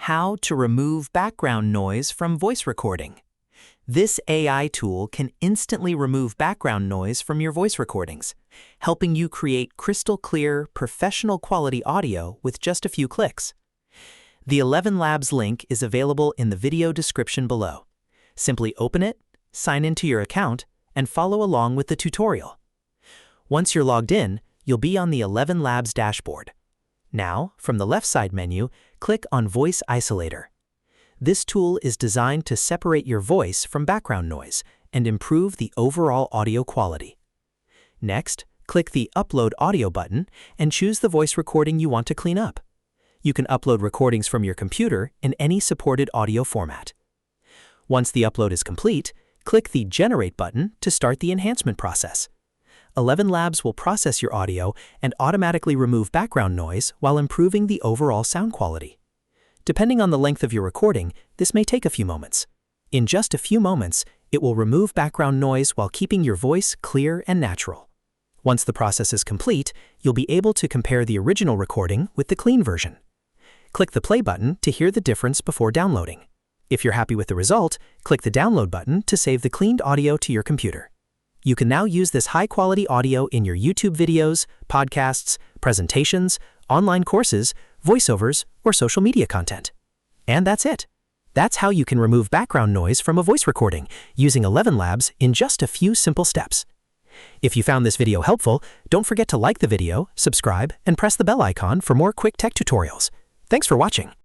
How to remove background noise from voice recording. This AI tool can instantly remove background noise from your voice recordings, helping you create crystal clear, professional quality audio with just a few clicks. The 11 Labs link is available in the video description below. Simply open it, sign into your account, and follow along with the tutorial. Once you're logged in, you'll be on the 11 Labs dashboard. Now, from the left side menu, click on Voice Isolator. This tool is designed to separate your voice from background noise and improve the overall audio quality. Next, click the Upload Audio button and choose the voice recording you want to clean up. You can upload recordings from your computer in any supported audio format. Once the upload is complete, click the Generate button to start the enhancement process. 11 Labs will process your audio and automatically remove background noise while improving the overall sound quality. Depending on the length of your recording, this may take a few moments. In just a few moments, it will remove background noise while keeping your voice clear and natural. Once the process is complete, you'll be able to compare the original recording with the clean version. Click the play button to hear the difference before downloading. If you're happy with the result, click the download button to save the cleaned audio to your computer. You can now use this high-quality audio in your YouTube videos, podcasts, presentations, online courses, voiceovers, or social media content. And that's it. That's how you can remove background noise from a voice recording using 11 Labs in just a few simple steps. If you found this video helpful, don't forget to like the video, subscribe, and press the bell icon for more quick tech tutorials. Thanks for watching.